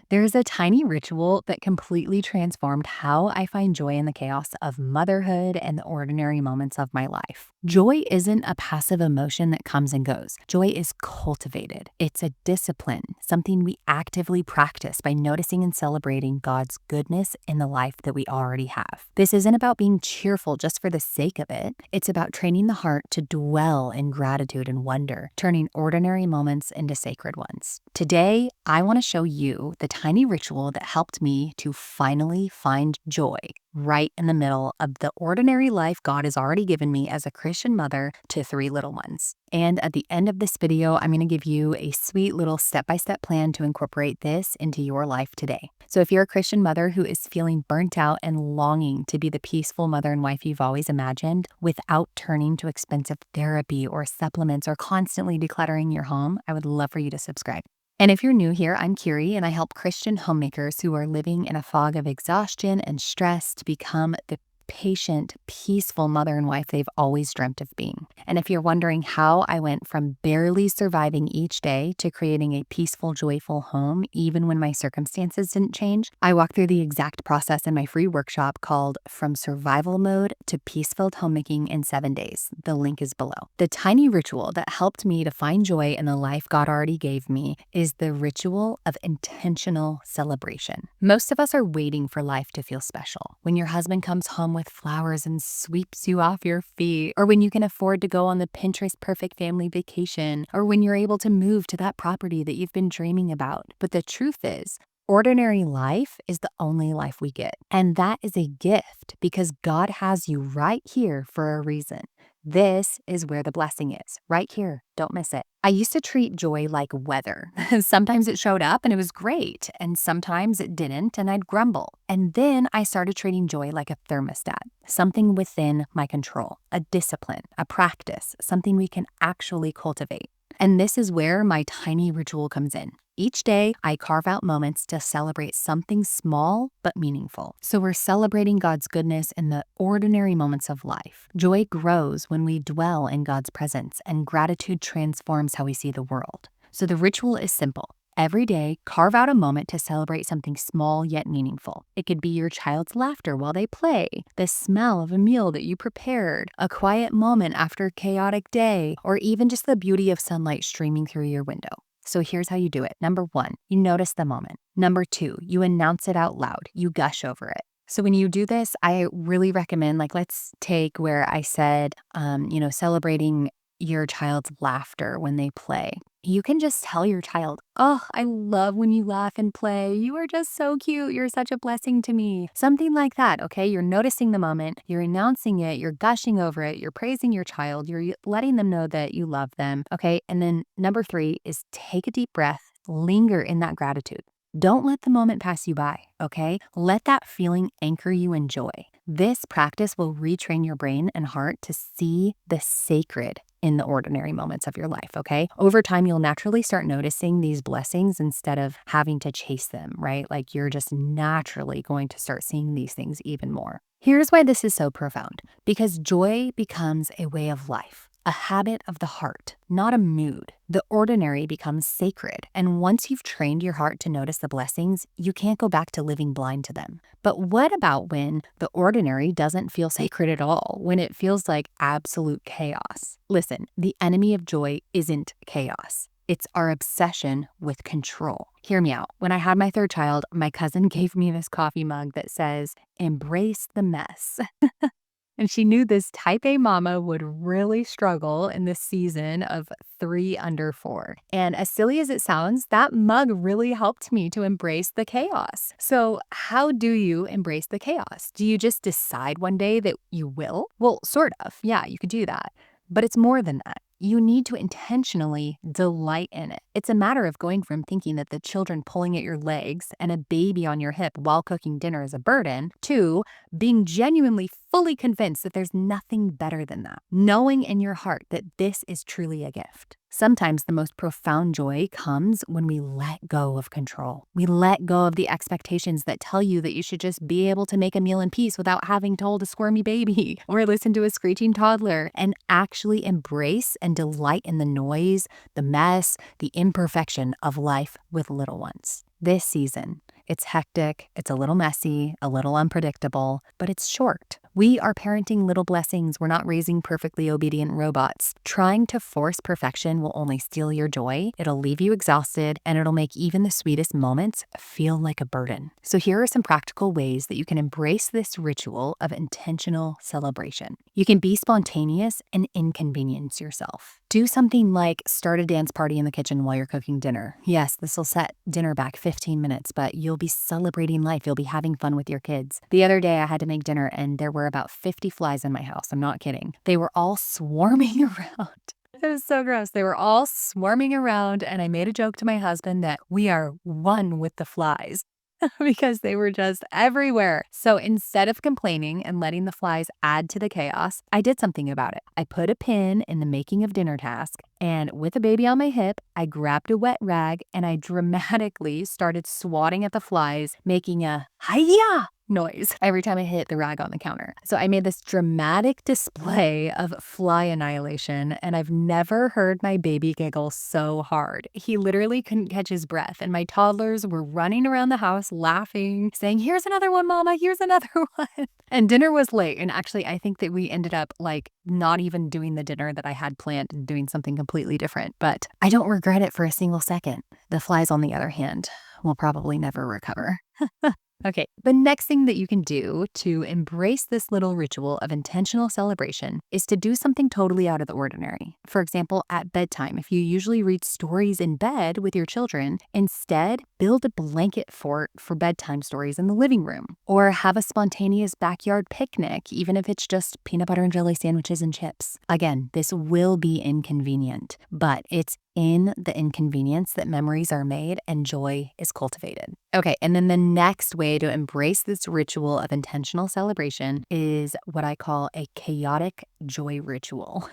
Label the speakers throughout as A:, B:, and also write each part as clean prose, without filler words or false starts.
A: There's a tiny ritual that completely transformed how I find joy in the chaos of motherhood and the ordinary moments of my life. Joy isn't a passive emotion that comes and goes. Joy is cultivated. It's a discipline, something we actively practice by noticing and celebrating God's goodness in the life that we already have. This isn't about being cheerful just for the sake of it. It's about training the heart to dwell in gratitude and wonder, turning ordinary moments into sacred ones. Today, I want to show you the tiny ritual that helped me to finally find joy right in the middle of the ordinary life God has already given me as a Christian mother to 3 little ones. And at the end of this video, I'm going to give you a sweet little step-by-step plan to incorporate this into your life today. So if you're a Christian mother who is feeling burnt out and longing to be the peaceful mother and wife you've always imagined without turning to expensive therapy or supplements or constantly decluttering your home, I would love for you to subscribe. And if you're new here, I'm Kiri, and I help Christian homemakers who are living in a fog of exhaustion and stress to become the patient, peaceful mother and wife they've always dreamt of being. And if you're wondering how I went from barely surviving each day to creating a peaceful, joyful home, even when my circumstances didn't change, I walk through the exact process in my free workshop called From Survival Mode to Peace-Filled Homemaking in 7 days. The link is below. The tiny ritual that helped me to find joy in the life God already gave me is the ritual of intentional celebration. Most of us are waiting for life to feel special. When your husband comes home with flowers and sweeps you off your feet, or when you can afford to go on the Pinterest perfect family vacation, or when you're able to move to that property that you've been dreaming about. But the truth is, ordinary life is the only life we get. And that is a gift because God has you right here for a reason. This is where the blessing is, right here. Don't miss it. I used to treat joy like weather. Sometimes it showed up and it was great, and sometimes it didn't and I'd grumble. And then I started treating joy like a thermostat, something within my control, a discipline, a practice, something we can actually cultivate. And this is where my tiny ritual comes in. Each day, I carve out moments to celebrate something small but meaningful. So we're celebrating God's goodness in the ordinary moments of life. Joy grows when we dwell in God's presence, and gratitude transforms how we see the world. So the ritual is simple. Every day, carve out a moment to celebrate something small yet meaningful. It could be your child's laughter while they play, the smell of a meal that you prepared, a quiet moment after a chaotic day, or even just the beauty of sunlight streaming through your window. So here's how you do it. Number 1, you notice the moment. Number 2, you announce it out loud. You gush over it. So when you do this, I really recommend, let's take where I said, celebrating your child's laughter when they play. You can just tell your child, "Oh, I love when you laugh and play. You are just so cute. You're such a blessing to me." Something like that, okay? You're noticing the moment, you're announcing it, you're gushing over it, you're praising your child, you're letting them know that you love them, okay? And then number 3 is take a deep breath, linger in that gratitude. Don't let the moment pass you by, okay? Let that feeling anchor you in joy. This practice will retrain your brain and heart to see the sacred in the ordinary moments of your life, okay? Over time, you'll naturally start noticing these blessings instead of having to chase them, right? Like you're just naturally going to start seeing these things even more. Here's why this is so profound. Because joy becomes a way of life, a habit of the heart, not a mood. The ordinary becomes sacred, and once you've trained your heart to notice the blessings, you can't go back to living blind to them. But what about when the ordinary doesn't feel sacred at all, when it feels like absolute chaos? Listen, the enemy of joy isn't chaos. It's our obsession with control. Hear me out. When I had my 3rd child, my cousin gave me this coffee mug that says, "Embrace the mess." And she knew this type A mama would really struggle in this season of 3 under 4. And as silly as it sounds, that mug really helped me to embrace the chaos. So how do you embrace the chaos? Do you just decide one day that you will? Well, sort of. Yeah, you could do that. But it's more than that. You need to intentionally delight in it. It's a matter of going from thinking that the children pulling at your legs and a baby on your hip while cooking dinner is a burden to being genuinely fully convinced that there's nothing better than that. Knowing in your heart that this is truly a gift. Sometimes the most profound joy comes when we let go of control. We let go of the expectations that tell you that you should just be able to make a meal in peace without having to hold a squirmy baby or listen to a screeching toddler, and actually embrace and delight in the noise, the mess, the imperfection of life with little ones. This season, it's hectic, it's a little messy, a little unpredictable, but it's short. We are parenting little blessings. We're not raising perfectly obedient robots. Trying to force perfection will only steal your joy. It'll leave you exhausted, and it'll make even the sweetest moments feel like a burden. So here are some practical ways that you can embrace this ritual of intentional celebration. You can be spontaneous and inconvenience yourself. Do something like start a dance party in the kitchen while you're cooking dinner. Yes, this will set dinner back 15 minutes, but you'll be celebrating life. You'll be having fun with your kids. The other day I had to make dinner and there were about 50 flies in my house. I'm not kidding. They were all swarming around. It was so gross. They were all swarming around, and I made a joke to my husband that we are one with the flies. Because they were just everywhere. So instead of complaining and letting the flies add to the chaos, I did something about it. I put a pin in the making of dinner task, and with a baby on my hip, I grabbed a wet rag and I dramatically started swatting at the flies, making a hi-ya noise every time I hit the rag on the counter. So I made this dramatic display of fly annihilation, and I've never heard my baby giggle so hard. He literally couldn't catch his breath, and my toddlers were running around the house laughing, saying, "Here's another one, Mama, here's another one." And dinner was late, and actually I think that we ended up not even doing the dinner that I had planned and doing something completely different, but I don't regret it for a single second. The flies, on the other hand, will probably never recover. Okay, the next thing that you can do to embrace this little ritual of intentional celebration is to do something totally out of the ordinary. For example, at bedtime, if you usually read stories in bed with your children, instead build a blanket fort for bedtime stories in the living room, or have a spontaneous backyard picnic, even if it's just peanut butter and jelly sandwiches and chips. Again, this will be inconvenient, but it's in the inconvenience that memories are made and joy is cultivated. Okay, and then the next way to embrace this ritual of intentional celebration is what I call a chaotic joy ritual.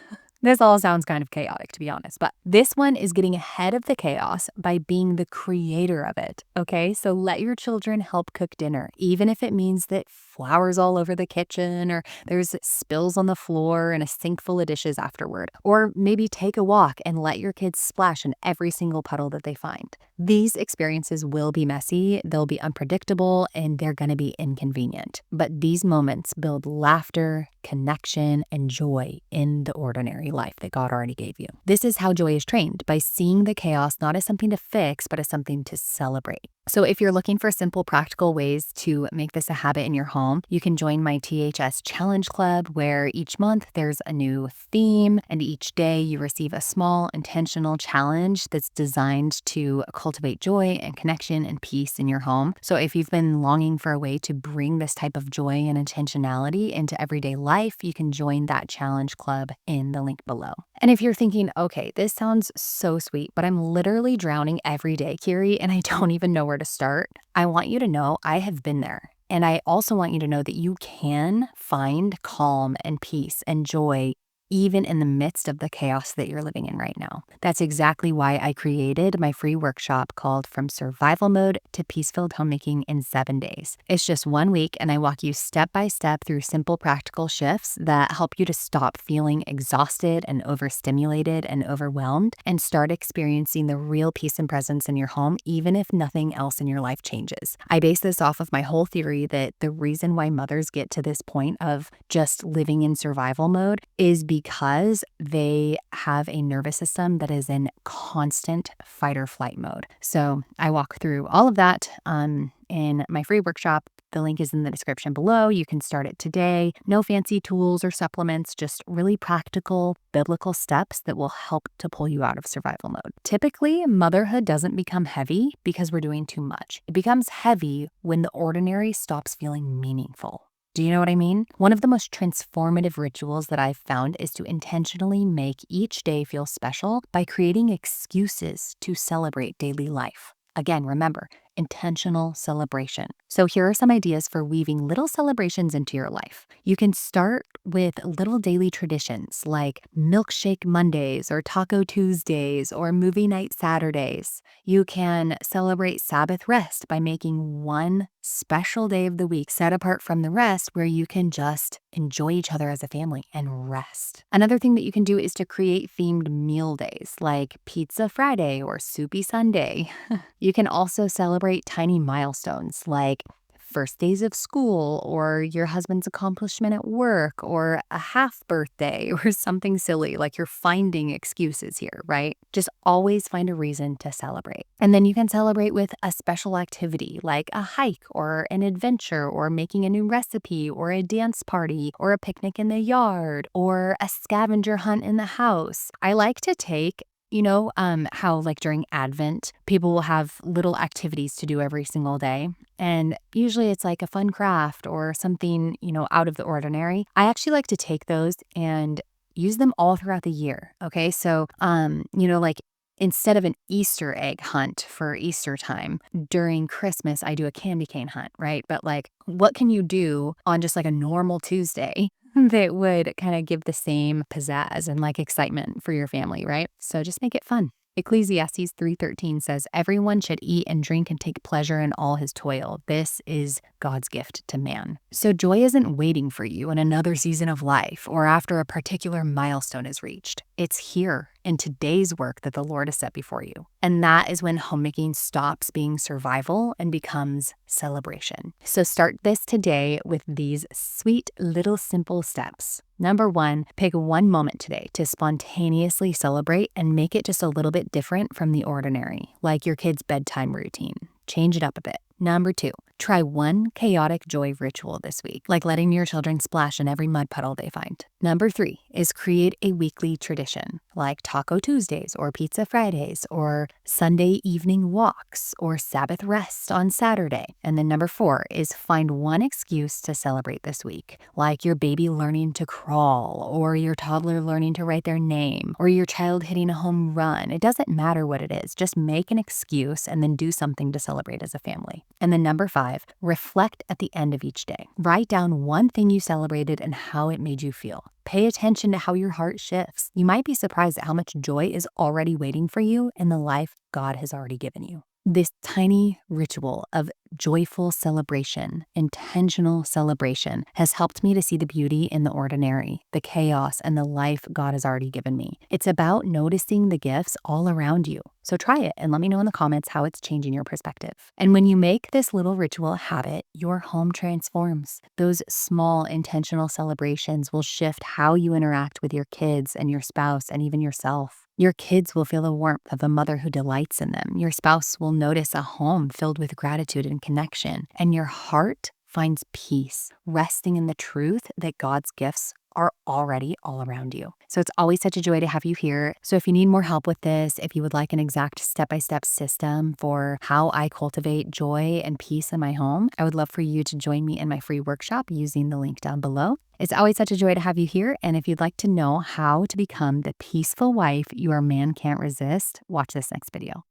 A: This all sounds kind of chaotic, to be honest, but this one is getting ahead of the chaos by being the creator of it, okay? So let your children help cook dinner, even if it means that flour's all over the kitchen or there's spills on the floor and a sink full of dishes afterward. Or maybe take a walk and let your kids splash in every single puddle that they find. These experiences will be messy, they'll be unpredictable, and they're gonna be inconvenient. But these moments build laughter, connection, and joy in the ordinary life that God already gave you. This is how joy is trained, by seeing the chaos not as something to fix, but as something to celebrate. So if you're looking for simple, practical ways to make this a habit in your home, you can join my THS Challenge Club, where each month there's a new theme, and each day you receive a small, intentional challenge that's designed to cultivate joy and connection and peace in your home. So if you've been longing for a way to bring this type of joy and intentionality into everyday life, you can join that challenge club in the link below. And if you're thinking, okay, this sounds so sweet, but I'm literally drowning every day, Kiri, and I don't even know where to start, I want you to know I have been there. And I also want you to know that you can find calm and peace and joy even in the midst of the chaos that you're living in right now. That's exactly why I created my free workshop called From Survival Mode to Peace-Filled Homemaking in 7 days. It's just 1 week, and I walk you step by step through simple practical shifts that help you to stop feeling exhausted and overstimulated and overwhelmed and start experiencing the real peace and presence in your home, even if nothing else in your life changes. I base this off of my whole theory that the reason why mothers get to this point of just living in survival mode is because they have a nervous system that is in constant fight or flight mode. So I walk through all of that in my free workshop. The link is in the description below. You can start it today. No fancy tools or supplements, just really practical biblical steps that will help to pull you out of survival mode. Typically, motherhood doesn't become heavy because we're doing too much. It becomes heavy when the ordinary stops feeling meaningful. Do you know what I mean? One of the most transformative rituals that I've found is to intentionally make each day feel special by creating excuses to celebrate daily life. Again, remember, intentional celebration. So here are some ideas for weaving little celebrations into your life. You can start with little daily traditions like milkshake Mondays or taco Tuesdays or movie night Saturdays. You can celebrate Sabbath rest by making one special day of the week set apart from the rest where you can just enjoy each other as a family and rest. Another thing that you can do is to create themed meal days like Pizza Friday or Soupy Sunday. You can also celebrate celebrate tiny milestones like first days of school or your husband's accomplishment at work or a half birthday or something silly like you're finding excuses here, right? Just always find a reason to celebrate. And then you can celebrate with a special activity like a hike or an adventure or making a new recipe or a dance party or a picnic in the yard or a scavenger hunt in the house. I like to take how like during Advent, people will have little activities to do every single day. And usually it's like a fun craft or something, out of the ordinary. I actually like to take those and use them all throughout the year. Okay. So, like instead of an Easter egg hunt for Easter time, during Christmas, I do a candy cane hunt, right? But like, what can you do on just like a normal Tuesday that would kind of give the same pizzazz and like excitement for your family, right? So just make it fun. Ecclesiastes 3:13 says, "Everyone should eat and drink and take pleasure in all his toil. This is God's gift to man." So joy isn't waiting for you in another season of life or after a particular milestone is reached. It's here in today's work that the Lord has set before you. And that is when homemaking stops being survival and becomes celebration. So start this today with these sweet little simple steps. Number 1, pick one moment today to spontaneously celebrate and make it just a little bit different from the ordinary, like your kid's bedtime routine. Change it up a bit. Number 2, try one chaotic joy ritual this week, like letting your children splash in every mud puddle they find. Number 3 is create a weekly tradition, like Taco Tuesdays or Pizza Fridays or Sunday evening walks or Sabbath rest on Saturday. And then number 4 is find one excuse to celebrate this week, like your baby learning to crawl or your toddler learning to write their name or your child hitting a home run. It doesn't matter what it is. Just make an excuse and then do something to celebrate as a family. And then number 5, reflect at the end of each day. Write down one thing you celebrated and how it made you feel. Pay attention to how your heart shifts. You might be surprised at how much joy is already waiting for you in the life God has already given you. This tiny ritual of joyful celebration, intentional celebration, has helped me to see the beauty in the ordinary, the chaos, and the life God has already given me. It's about noticing the gifts all around you. So try it and let me know in the comments how it's changing your perspective. And when you make this little ritual a habit, your home transforms. Those small intentional celebrations will shift how you interact with your kids and your spouse and even yourself. Your kids will feel the warmth of a mother who delights in them. Your spouse will notice a home filled with gratitude and connection. And your heart finds peace, resting in the truth that God's gifts are already all around you. So it's always such a joy to have you here. So if you need more help with this, if you would like an exact step-by-step system for how I cultivate joy and peace in my home, I would love for you to join me in my free workshop using the link down below. It's always such a joy to have you here. And if you'd like to know how to become the peaceful wife your man can't resist, watch this next video.